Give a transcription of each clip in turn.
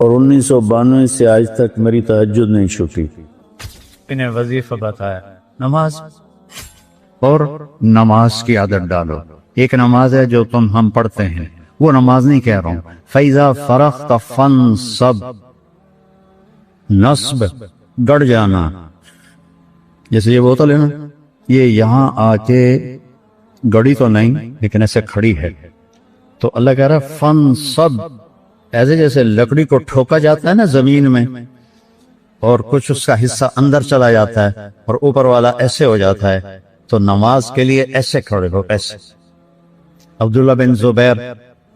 اور 1992 سے آج تک میری تہجد نہیں چھوٹی۔ انہیں وظیفہ بتایا نماز، اور نماز کی عادت ڈالو۔ ایک نماز ہے جو ہم پڑھتے ہیں، وہ نماز نہیں کہہ رہا ہوں۔ فَإِذَا فَرَغْتَ فَانْصَبْ، نصب گڑ جانا، جیسے یہ بوتل ہے نا، یہ یہاں آ کے گڑی تو نہیں لیکن ایسے کھڑی ہے، تو اللہ کہہ رہا ہے فَانْصَبْ، ایسے جیسے لکڑی کو ٹھوکا جاتا ہے نا زمین میں، اور کچھ اس کا حصہ اندر چلا جاتا ہے اور اوپر والا ایسے ہو جاتا ہے، تو نماز کے لیے ایسے کھڑے ہو، ایسے۔ عبداللہ بن زبیر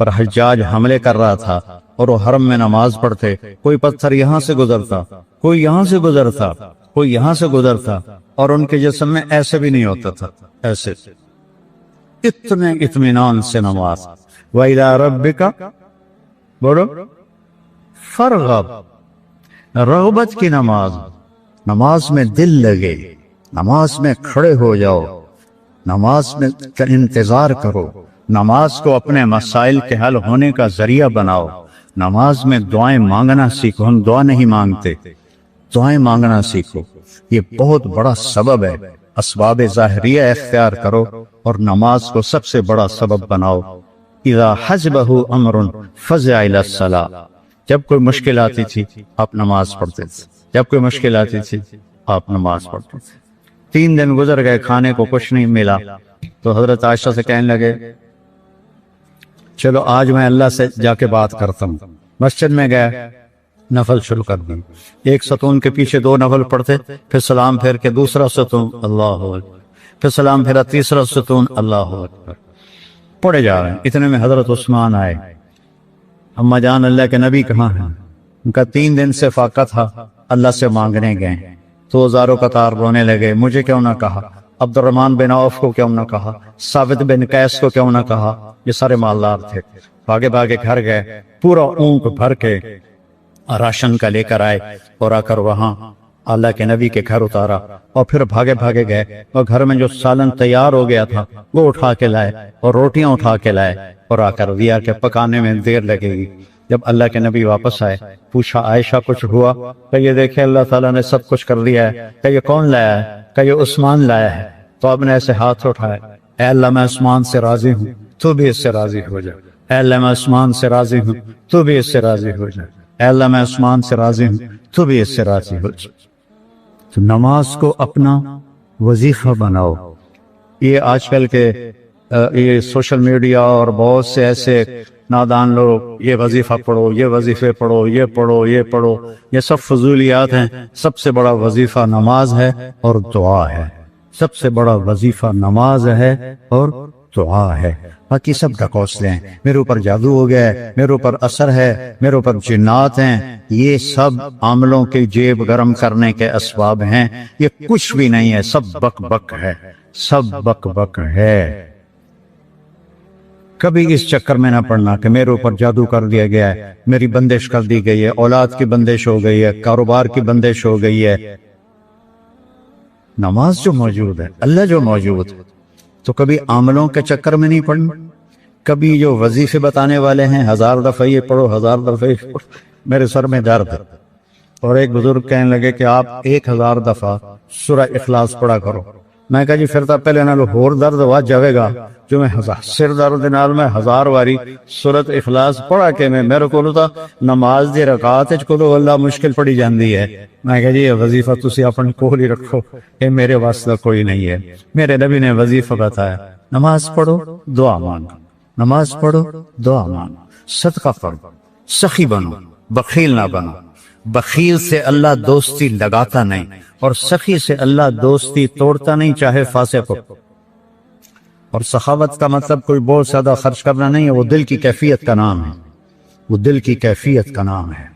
پر حجاج حملے کر رہا تھا اور وہ حرم میں نماز پڑھتے، کوئی پتھر یہاں سے گزرتا، کوئی یہاں سے گزرتا، کوئی یہاں سے گزرتا، اور ان کے جسم میں ایسے بھی نہیں ہوتا تھا، ایسے اتنے اطمینان سے نماز۔ وَإِلَىٰ رَبِّكَ، بولو، فَارْغَب، رغبت کی نماز، نماز میں دل لگے، نماز میں کھڑے ہو جاؤ، نماز میں انتظار کرو، نماز کو اپنے مسائل کے حل ہونے کا ذریعہ بناؤ، نماز میں دعائیں مانگنا سیکھو۔ ہم دعا نہیں مانگتے، دعائیں مانگنا سیکھو، یہ بہت بڑا سبب ہے۔ اسباب ظاہریہ اختیار کرو اور نماز کو سب سے بڑا سبب بناؤ۔ اذا حزبہ امر فزع الی الصلاۃ، جب کوئی مشکل آتی تھی آپ نماز پڑھتے تھے، جب کوئی مشکل آتی تھی آپ نماز پڑھتے تھے۔ 3 دن گزر گئے، کھانے کو کچھ نہیں ملا، تو حضرت عائشہ سے کہنے لگے چلو آج میں اللہ سے جا کے بات کرتا ہوں۔ مسجد میں گئے، نفل شروع کر دی، ایک ستون کے پیچھے 2 نفل پڑھتے، پھر سلام پھیر کے دوسرا ستون، اللہ اکبر، پھر سلام پھیرا تیسرا ستون، اللہ اکبر، پڑھے جا رہے ہیں۔ اتنے میں حضرت عثمان آئے، اما جان اللہ کے نبی کہاں ہیں؟ ان کا 3 دن سے فاقہ تھا، اللہ سے مانگنے گئے، تو ہزاروں قطار رونے لگے، مجھے کیوں نہ کہا، عبد الرحمن بن عوف کو کیوں نہ کہا، ثابت بن قیس کو کیوں نہ کہا، یہ سارے مالدار تھے۔ بھاگے بھاگے گھر گئے، پورا اونٹ بھر کے راشن کا لے کر آئے، اور آ کر وہاں اللہ کے نبی کے گھر اتارا، اور پھر بھاگے بھاگے گئے اور گھر میں جو سالن تیار ہو گیا تھا وہ اٹھا کے لائے، اور روٹیاں اٹھا کے لائے، اور آ کر دیا کہ پکانے میں دیر لگے گی۔ جب اللہ کے نبی واپس آئے، پوچھا عائشہ کچھ ہوا؟ کہ یہ دیکھیں اللہ تعالیٰ نے سب کچھ کر دیا ہے۔ کہ یہ کون لایا ہے؟ کہ یہ عثمان لایا ہے۔ تو آپ نے ایسے ہاتھ اٹھائے، اے اللہ میں عثمان سے راضی ہوں، تو بھی اس سے راضی ہو جا۔ اے اللہ میں عثمان سے راضی ہوں، تو بھی اس سے راضی ہو جا۔ اے اللہ میں عثمان سے راضی ہوں، تو بھی اس سے راضی ہو جا۔ تو نماز کو اپنا وظیفہ بناؤ۔ یہ آج کل کے یہ سوشل میڈیا اور بہت سے ایسے نادان لوگ، یہ وظیفہ پڑھو، یہ وظیفے پڑھو، یہ پڑھو، یہ پڑھو، یہ سب فضولیات ہیں۔ سب سے بڑا وظیفہ نماز ہے اور دعا ہے، سب سے بڑا وظیفہ نماز ہے اور دعا ہے۔ باقی سب ڈھکوسلے ہیں، میرے اوپر جادو ہو گیا ہے، میرے اوپر اثر ہے، میرے اوپر جنات ہیں، یہ سب عاملوں کی جیب گرم کرنے کے اسباب ہیں۔ یہ کچھ بھی نہیں ہے، سب بک بک ہے، سب بک بک ہے۔ کبھی اس چکر میں نہ پڑنا کہ میرے اوپر جادو کر دیا گیا ہے، میری بندش کر دی گئی ہے، اولاد کی بندش ہو گئی ہے، کاروبار کی بندش ہو گئی ہے۔ نماز جو موجود ہے، اللہ جو موجود ہے، تو کبھی عاملوں کے چکر میں نہیں پڑنا۔ کبھی جو وظیفے بتانے والے ہیں 1000 دفعہ یہ پڑھو، 1000 دفعہ یہ پڑھو، میرے سر میں درد ہے۔ اور ایک بزرگ کہنے لگے کہ آپ 1000 دفعہ سورہ اخلاص پڑھا کرو۔ میں کہا جی پھر تو پہلے نالو ہور درد ہوا جاوے گا جو میں سر درد نال میں 1000 واری سورۃ اخلاص پڑھا کے میرے کو تو نماز دی رکعت وچ کولو اللہ مشکل پڑی جاندی ہے۔ میں کہا جی یہ وظیفہ تسی اپنے کول ہی رکھو، یہ میرے واسطے کوئی نہیں ہے۔ میرے نبی نے وظیفہ بتایا، نماز پڑھو، دعا مانگو، نماز پڑھو، دعا مانگو، صدقہ کرو، سخی بنو، بخیل نہ بنو۔ بخیل سے اللہ دوستی لگاتا نہیں، اور سخی سے اللہ دوستی توڑتا نہیں، چاہے فاسق ہو۔ اور سخاوت کا مطلب کوئی بہت زیادہ خرچ کرنا نہیں ہے، وہ دل کی کیفیت کا نام ہے، وہ دل کی کیفیت کا نام ہے۔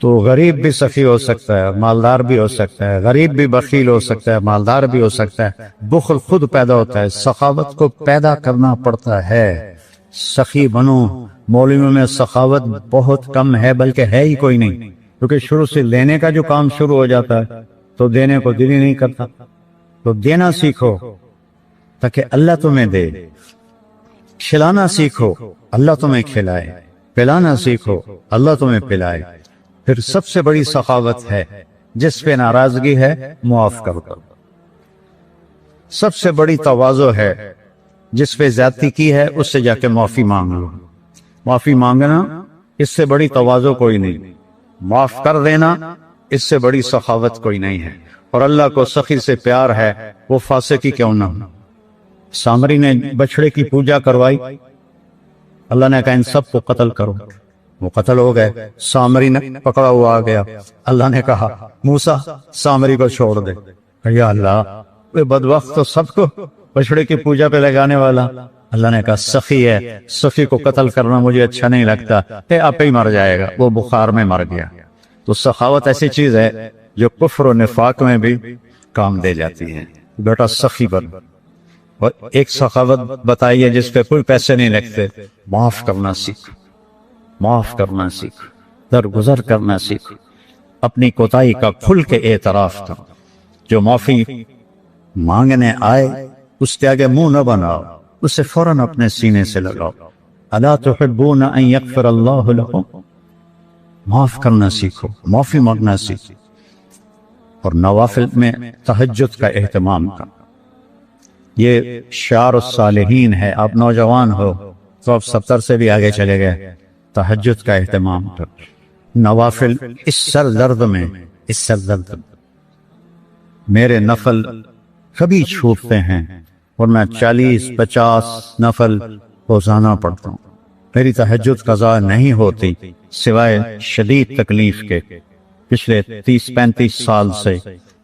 تو غریب بھی سخی ہو سکتا ہے، مالدار بھی ہو سکتا ہے، غریب بھی بخیل ہو سکتا ہے، مالدار بھی ہو سکتا ہے۔ بخل خود پیدا ہوتا ہے، سخاوت کو پیدا کرنا پڑتا ہے۔ سخی بنو۔ مولویوں میں سخاوت بہت کم ہے، بلکہ ہے ہی کوئی نہیں، کیونکہ شروع سے لینے کا جو کام شروع ہو جاتا ہے تو دینے کو دل ہی نہیں کرتا۔ تو دینا سیکھو تاکہ اللہ تمہیں دے، کھلانا سیکھو اللہ تمہیں کھلائے۔ پلانا سیکھو، اللہ تمہیں پلائے۔ پھر سب سے بڑی سخاوت ہے جس پہ ناراضگی ہے معاف کر دو۔ سب سے بڑی تواضع ہے جس پہ زیادتی کی ہے اس سے جا کے معافی مانگ لو۔ معافی مانگنا اس سے بڑی تواضع کوئی نہیں، معاف کر دینا اس سے بڑی سخاوت کوئی نہیں ہے۔ اور اللہ کو سخی سے پیار ہے، وہ فاسقی کیوں نہ ہو۔ سامری نے بچڑے کی پوجا کروائی، اللہ نے کہا ان سب کو قتل کرو، وہ قتل ہو گئے۔ سامری نے پکڑا ہوا آ گیا، اللہ نے کہا موسیٰ سامری کو چھوڑ دے۔ یا اللہ، وہ بدبخت تو سب کو بچڑے کی پوجا پہ لگانے والا۔ اللہ نے کہا سخی ہے، سخی کو قتل کرنا مجھے اچھا نہیں لگتا، آپ ہی مر جائے گا۔ وہ بخار میں مر گیا۔ تو سخاوت ایسی چیز ہے جو کفر و نفاق میں بھی کام دے جاتی ہے۔ بیٹا سخی بن۔ اور ایک سخاوت بتائیے جس پہ کوئی پیسے نہیں لگتے، معاف کرنا سیکھ، معاف کرنا سیکھ، درگزر کرنا سیکھ، اپنی کوتاہی کا کھل کے اعتراف کرو۔ جو معافی مانگنے آئے اس کے آگے منہ نہ بناؤ، اسے فوراً اپنے سینے سے لگاؤ۔ الا تحبون ان یغفر اللہ لکم، معاف کرنا سیکھو، معافی مانگنا سیکھو۔ اور نوافل میں تہجد کا اہتمام کرو، یہ شعار الصالحین ہے۔ آپ نوجوان ہو تو آپ 70 سے بھی آگے چلے گئے، تہجد کا اہتمام کرو۔ نوافل اس سر درد میں، اس سر درد میں میرے نفل کبھی چھوٹتے ہیں اور میں 40-50 نفل روزانہ پڑھتا ہوں۔ میری تہجد قضا نہیں ہوتی سوائے شدید تکلیف کے۔ پچھلے 30-35 سال سے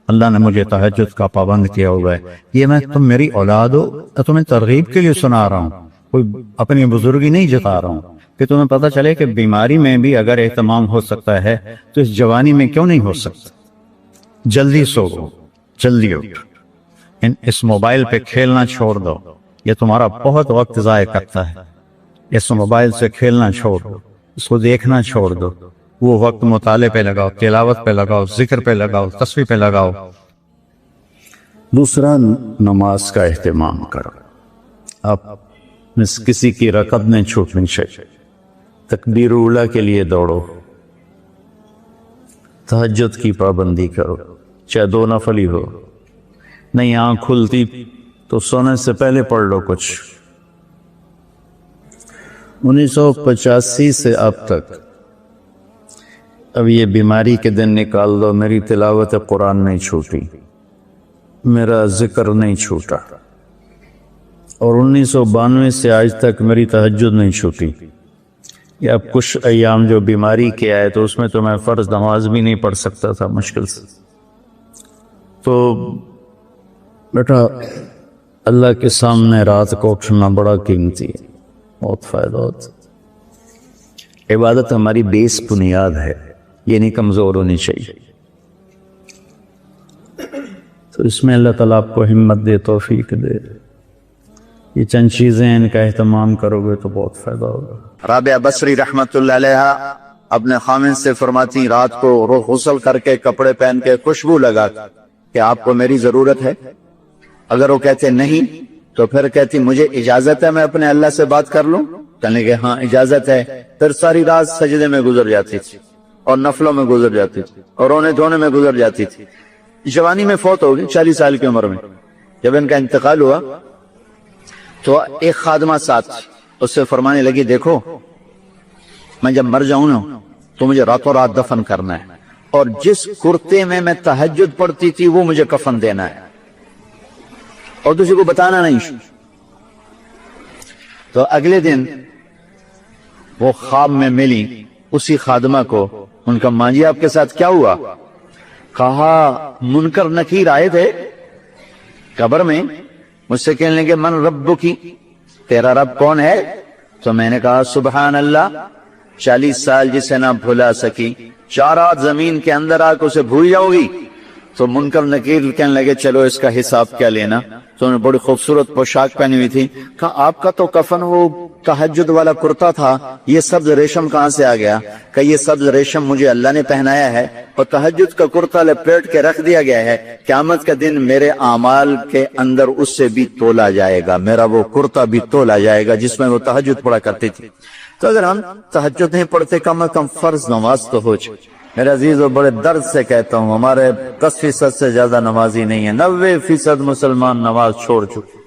اللہ نے مجھے تہجد کا پابند کیا ہوا ہے۔ یہ میں تم میری اولاد ہو، تمہیں ترغیب کے لیے سنا رہا ہوں، کوئی اپنی بزرگی نہیں جتا رہا ہوں، کہ تمہیں پتہ چلے کہ بیماری میں بھی اگر اہتمام ہو سکتا ہے تو اس جوانی میں کیوں نہیں ہو سکتا۔ جلدی سو، جلدی اٹھ، اس موبائل پہ کھیلنا چھوڑ دو، یہ تمہارا بہت وقت ضائع کرتا ہے۔ اس موبائل سے کھیلنا چھوڑ دو، اس کو دیکھنا چھوڑ دو، وہ وقت مطالعے پہ لگاؤ، تلاوت پہ لگاؤ، ذکر پہ لگاؤ، تسبیح پہ لگاؤ۔ دوسرا، نماز کا اہتمام کرو۔ آپ کسی کی رکعت نہیں چھوٹنی چاہیے۔ تکبیر اولیٰ کے لیے دوڑو، تہجد کی پابندی کرو، چاہے 2 نفل ہی ہو۔ نہیں آنکھ کھلتی تو سونے سے پہلے پڑھ لو کچھ۔ 1985 سے اب تک اب یہ بیماری کے دن نکال دو، میری تلاوت قرآن نہیں چھوٹی، میرا ذکر نہیں چھوٹا، اور 1992 سے آج تک میری تہجد نہیں چھوٹی۔ یا اب کچھ ایام جو بیماری کے آئے تو اس میں تو میں فرض نماز بھی نہیں پڑھ سکتا تھا مشکل سے۔ تو بیٹا اللہ کے سامنے رات کو اٹھنا بڑا قیمتی ہے، بہت فائدہ ہوتا ہے۔ عبادت ہماری بیس بنیاد ہے، یہ نہیں کمزور ہونی چاہیے۔ تو اس میں اللہ تعالیٰ آپ کو ہمت دے، توفیق دے۔ یہ چند چیزیں ان کا اہتمام کرو گے تو بہت فائدہ ہوگا۔ رابعہ بصری رحمت اللہ علیہ اپنے خامن سے فرماتی رات کو غسل کر کے کپڑے پہن کے خوشبو لگا کہ آپ کو میری ضرورت ہے؟ اگر وہ کہتے نہیں تو پھر کہتی مجھے اجازت ہے میں اپنے اللہ سے بات کر لوں؟ کہنے کہ ہاں اجازت ہے۔ پھر ساری رات سجدے میں گزر جاتی تھی اور نفلوں میں گزر جاتی تھی اور رونے دھونے میں گزر جاتی تھی۔ جوانی میں فوت ہو گئی، 40 سال کی عمر میں۔ جب ان کا انتقال ہوا تو ایک خادمہ ساتھ اس سے فرمانے لگی دیکھو میں جب مر جاؤں نا تو مجھے راتوں رات دفن کرنا ہے، اور جس کرتے میں میں تہجد پڑھتی تھی وہ مجھے کفن دینا ہے، اور کسی کو بتانا نہیں۔ تو اگلے دن وہ خواب میں ملی اسی خادمہ کو، ان کا ماں جی آپ کے ساتھ کیا ہوا؟ کہا منکر نکیر آئے تھے قبر میں، مجھ سے کہنے لگے من ربکی، تیرا رب کون ہے؟ تو میں نے کہا سبحان اللہ، 40 سال جسے نہ بھلا سکی، 4 رات زمین کے اندر آ کے اسے بھول جاؤ گی؟ تو منکر نکیر کہنے لگے چلو اس کا حساب کیا لینا۔ تو انہوں نے بڑی خوبصورت پوشاک پہنی ہوئی تھی، کہا آپ کا تو کفن وہ تہجد والا کرتا تھا، یہ سبز ریشم کہاں سے آ گیا؟ کہ یہ سبز ریشم مجھے اللہ نے پہنایا ہے اور تہجد کا کرتا لپیٹ کے رکھ دیا گیا ہے، قیامت کا دن میرے اعمال کے اندر اس سے بھی تولا جائے گا، میرا وہ کرتا بھی تولا جائے گا جس میں وہ تہجد پڑھا کرتی تھی۔ تو اگر ہم تہجد نہیں پڑھتے کم از کم فرض نماز تو ہو جائے. میرے عزیزو بڑے درد سے کہتا ہوں ہمارے 10% سے زیادہ نمازی نہیں ہے. 90% مسلمان نماز چھوڑ چکے.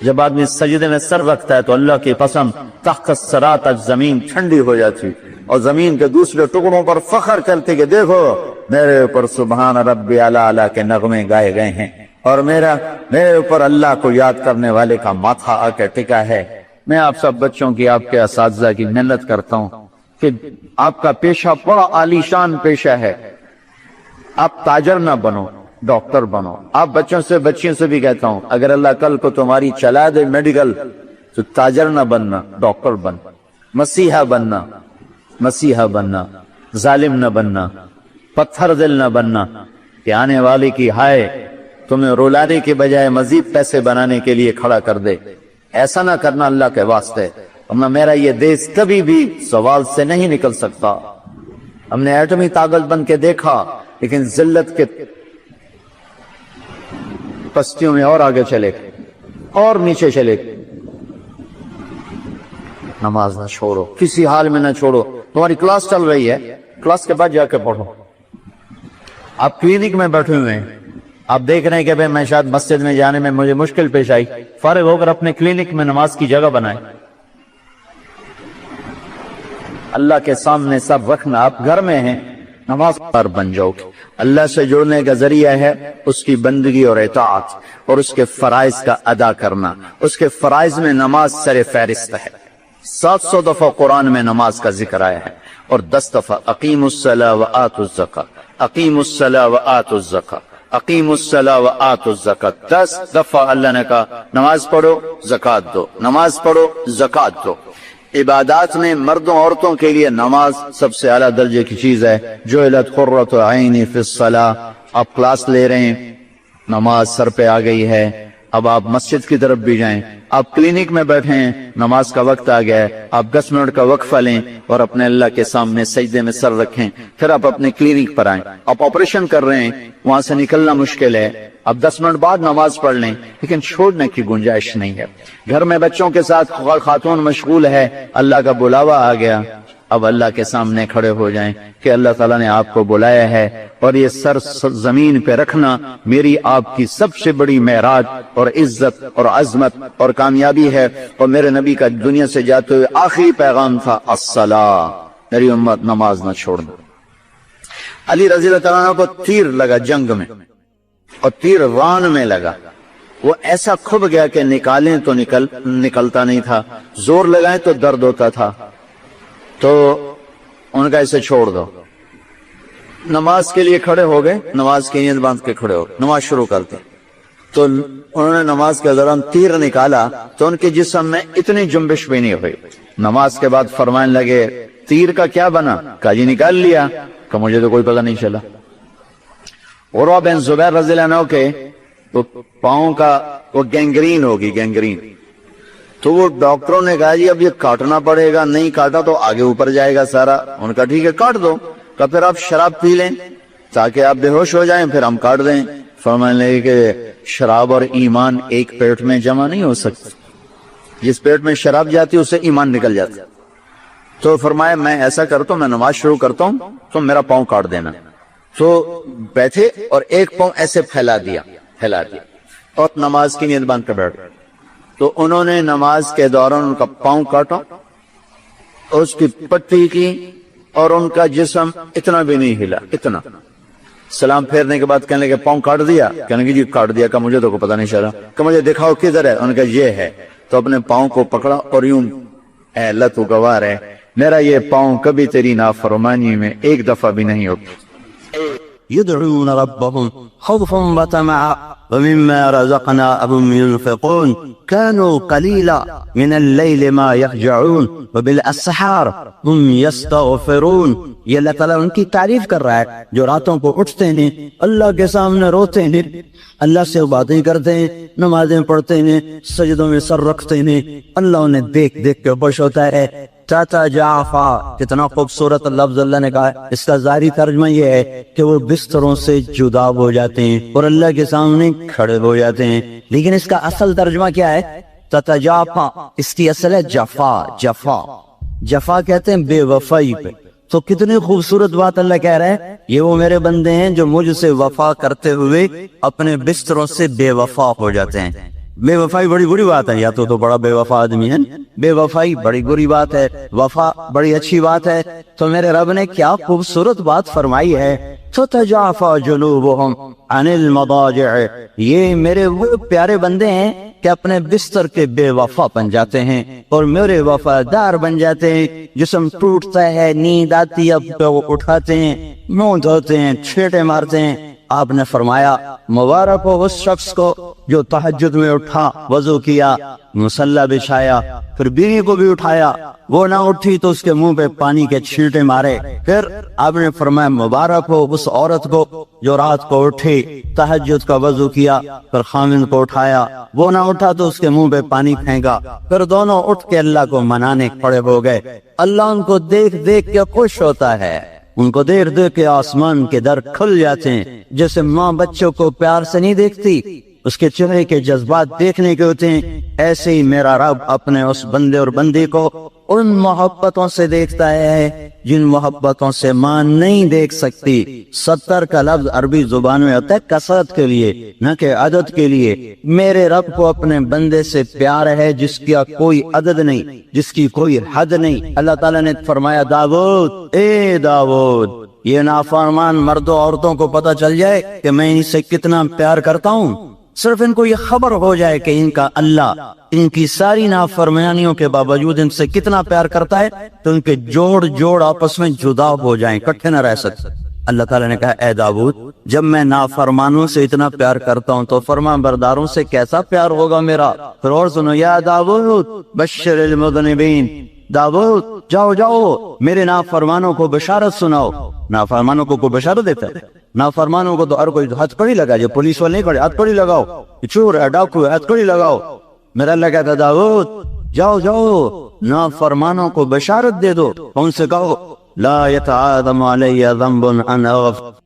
جب آدمی سجدے میں سر رکھتا ہے تو اللہ کی قسم تحت الصراط تک زمین ٹھنڈی ہو جاتی اور زمین کے دوسرے ٹکڑوں پر فخر کرتے کہ دیکھو میرے اوپر سبحان ربی اعلی اعلی کے نغمے گائے گئے ہیں اور میرے اوپر اللہ کو یاد کرنے والے کا ماتھا آ کے ٹکا ہے. میں آپ سب بچوں کی آپ کے اساتذہ کی محنت کرتا ہوں کہ آپ کا پیشہ بڑا عالی شان پیشہ ہے. آپ تاجر نہ بنو، ڈاکٹر بنو. آپ بچیوں سے بھی کہتا ہوں اگر اللہ کل کو تمہاری چلا دے میڈیکل تو تاجر نہ بننا، ڈاکٹر بن. مسیحا بننا، ظالم نہ بننا، پتھر دل نہ بننا کہ آنے والے کی ہائے تمہیں رولانے کے بجائے مزید پیسے بنانے کے لیے کھڑا کر دے. ایسا نہ کرنا اللہ کے واسطے. ورنہ میرا یہ دیش کبھی بھی سوال سے نہیں نکل سکتا. ہم نے ایٹمی طاقت بن کے دیکھا لیکن ذلت کے پستیوں میں اور آگے چلے اور نیچے چلے. نماز نہ چھوڑو، کسی حال میں نہ چھوڑو. تمہاری کلاس چل رہی ہے، کلاس کے بعد جا کے پڑھو. آپ کلینک میں بیٹھے ہوئے ہیں، آپ دیکھ رہے ہیں کہ میں شاید مسجد میں جانے میں مجھے مشکل پیش آئی، فارغ ہو کر اپنے کلینک میں نماز کی جگہ بنائیں. اللہ کے سامنے سب رکھنا. آپ گھر میں ہیں، نماز پر بن جاؤ. اللہ سے جڑنے کا ذریعہ ہے اس کی بندگی اور اطاعت اور اس کے فرائض کا ادا کرنا. اس کے فرائض میں نماز سر فہرست ہے. 700 دفعہ قرآن میں نماز کا ذکر آیا ہے اور 10 دفعہ اقیموا الصلاۃ وآتوا الزکاۃ، اقیموا الصلاۃ وآتوا الزکاۃ، اقیموا الصلاۃ وآتوا الزکاۃ. 10 دفعہ اللہ نے کہا نماز پڑھو زکات دو، نماز پڑھو زکات دو. عبادات میں مردوں عورتوں کے لیے نماز سب سے اعلیٰ درجے کی چیز ہے. جعلت قرۃ عینی فی الصلاۃ. آپ کلاس لے رہے ہیں، نماز سر پہ آ گئی ہے، اب آپ مسجد کی طرف بھی جائیں. آپ کلینک میں بیٹھے ہیں، نماز کا وقت آ گیا ہے، آپ 10 منٹ کا وقفہ لیں اور اپنے اللہ کے سامنے سجدے میں سر رکھیں. پھر آپ اپنے کلینک پر آئیں. آپ آپریشن کر رہے ہیں، وہاں سے نکلنا مشکل ہے، اب 10 منٹ بعد نماز پڑھ لیں، لیکن چھوڑنے کی گنجائش نہیں ہے. گھر میں بچوں کے ساتھ خاتون مشغول ہے، اللہ کا بلاوا آ گیا، اب اللہ کے سامنے کھڑے ہو جائیں کہ اللہ تعالیٰ نے آپ کو بلایا ہے اور یہ سر زمین پہ رکھنا میری آپ کی سب سے بڑی معراج اور عزت اور عظمت اور کامیابی ہے. اور میرے نبی کا دنیا سے جاتے ہوئے آخری پیغام تھا الصلاۃ، میری امت نماز نہ چھوڑنا. علی رضی اللہ تعالیٰ عنہ کو تیر لگا جنگ میں اور تیر ران میں لگا. وہ ایسا کھب گیا کہ نکالیں تو نکلتا نہیں تھا، زور لگائیں تو درد ہوتا تھا. تو ان کا اسے چھوڑ دو. نماز کے لیے کھڑے ہو گئے، نماز کی نیت باندھ کے کھڑے ہو گئے، نماز شروع کرتے. تو انہوں نے نماز کے دوران تیر نکالا تو ان کے جسم میں اتنی جنبش بھی نہیں ہوئی. نماز کے بعد فرمانے لگے تیر کا کیا بنا؟ کہا جی نکال لیا. کہ مجھے تو کوئی پتہ نہیں چلا. عروہ بن زبیر رضی اللہ عنہ کے تو پاؤں کا وہ گینگرین ہوگی، گینگرین. تو وہ ڈاکٹروں نے کہا جی اب یہ کاٹنا پڑے گا، نہیں کاٹا تو آگے اوپر جائے گا سارا. ان کا ٹھیک ہے کاٹ دو. کہ پھر آپ شراب پی لیں تاکہ آپ بے ہوش ہو جائیں، پھر ہم کاٹ دیں. فرمانے لگے کہ شراب اور ایمان ایک پیٹ میں جمع نہیں ہو سکتے. جس پیٹ میں شراب جاتی ہے اسے ایمان نکل جاتا. تو فرمایا میں ایسا کرتا ہوں، میں نماز شروع کرتا ہوں تو میرا پاؤں کاٹ دینا. تو بیٹھے اور ایک پاؤں ایسے پھیلا دیا اور نماز کی نیت باندھ کر بیٹھ گئے. تو انہوں نے نماز کے دوران ان کا پاؤں کاٹا، اس کی پٹی کی اور ان کا جسم اتنا بھی نہیں ہلا، اتنا. سلام پھیرنے کے بعد کہنے لگے پاؤں کاٹ دیا؟ کہنے لگے جی کاٹ دیا. کہ مجھے تو پتہ نہیں چلا. کہ مجھے دکھاؤ کدھر ہے؟ ان کا یہ ہے. تو اپنے پاؤں کو پکڑا اور یوں اے اللہ تو گواہ ہے میرا یہ پاؤں کبھی تیری نافرمانی میں ایک دفعہ بھی نہیں ہوتا. يدعون ربهم خوفا وطمعا ومما رزقناهم ينفقون كانوا قليلا من الليل ما يهجعون وبالاسحار هم يستغفرون. یہ اللہ تعالیٰ ان کی تعریف کر رہا ہے جو راتوں کو اٹھتے ہیں، اللہ کے سامنے روتے ہیں، اللہ سے باتیں کرتے ہیں، نمازیں پڑھتے ہیں، سجدوں میں سر رکھتے ہیں. اللہ انہیں دیکھ دیکھ کے خوش ہوتا ہے. تتجافا، کتنا خوبصورت لفظ اللہ نے کہا ہے. اس کا ظاہری ترجمہ یہ ہے کہ وہ بستروں سے جدا ہو جاتے ہیں اور اللہ کے سامنے کھڑے ہو جاتے ہیں. لیکن اس کا اصل ترجمہ کیا ہے؟ تتجافا، اس کی اصل ہے جفا. جفا جفا کہتے ہیں بے وفائی پہ. تو کتنی خوبصورت بات اللہ کہہ رہا ہے, یہ وہ میرے بندے ہیں جو مجھ سے وفا کرتے ہوئے اپنے بستروں سے بے وفا ہو جاتے ہیں. بے وفائی بڑی بری بات ہے, یا تو بڑا بے وفا آدمی ہے, بے وفائی بڑی بری بات ہے, وفا بڑی اچھی بات ہے. تو میرے رب نے کیا خوبصورت بات فرمائی ہے, تتجافا جنوبہم عن المضاجع, یہ میرے وہ پیارے بندے ہیں کہ اپنے بستر کے بے وفا بن جاتے ہیں اور میرے وفادار بن جاتے ہیں. جسم ٹوٹتا ہے, نیند آتی ہے, اب وہ اٹھاتے ہیں, منہ دھوتے ہیں, چھیٹے مارتے ہیں. آپ نے فرمایا مبارک ہو اس شخص کو جو تہجد میں اٹھا, وضو کیا, مصلی بچھایا, پھر بیوی کو بھی اٹھایا, وہ نہ اٹھی تو اس کے منہ پہ پانی کے چھینٹے مارے. پھر آپ نے فرمایا مبارک ہو اس عورت کو جو رات کو اٹھی, تہجد کا وضو کیا, پھر خامن کو اٹھایا, وہ نہ اٹھا تو اس کے منہ پہ پانی پھینکا, پھر دونوں اٹھ کے اللہ کو منانے کھڑے ہو گئے. اللہ ان کو دیکھ دیکھ کے خوش ہوتا ہے, ان کو دیر دیر کے آسمان کے در کھل جاتے ہیں. جیسے ماں بچوں کو پیار سے نہیں دیکھتی, اس کے چہرے کے جذبات دیکھنے کے ہوتے ہیں, ایسے ہی میرا رب اپنے اس بندے اور بندی کو ان محبتوں سے دیکھتا ہے جن محبتوں سے ماں نہیں دیکھ سکتی. 70 کا لفظ عربی زبان میں ہوتا ہے کثرت کے لیے, نہ کہ عدد کے لیے. میرے رب کو اپنے بندے سے پیار ہے جس کا کوئی عدد نہیں, جس کی کوئی حد نہیں. اللہ تعالیٰ نے فرمایا داؤد, اے داؤد, یہ نافرمان مردوں عورتوں کو پتہ چل جائے کہ میں ان سے کتنا پیار کرتا ہوں, صرف ان کو یہ خبر ہو جائے کہ ان کا اللہ ان کی ساری نافرمانیوں کے باوجود ان سے کتنا پیار کرتا ہے, تو ان کے جوڑ جوڑ آپس میں جدا ہو جائیں, اکٹھے نہ رہ سکتے. اللہ تعالیٰ نے کہا اے داؤد, جب میں نافرمانوں سے اتنا پیار کرتا ہوں تو فرمان برداروں سے کیسا پیار ہوگا میرا. پھر اور سنو, یا داؤد بشر المذنبین, داؤد جاؤ جاؤ میرے نافرمانوں کو بشارت سناؤ. نافرمانوں کو کوئی بشارت دیتا ہے؟ نافرمانوں کو تو ہر کوئی ہتھ کڑی لگا, جو پولیس والے نہیں کھڑے ہتھ کڑی لگاؤ, چور ہے ڈاکو ہے ہتھ کڑی لگاؤ. میرا اللہ کہتا داؤد جاؤ جاؤ نافرمانوں کو بشارت دے دو, ان سے کہو لا یتعاظم علی ذنب ان اغفر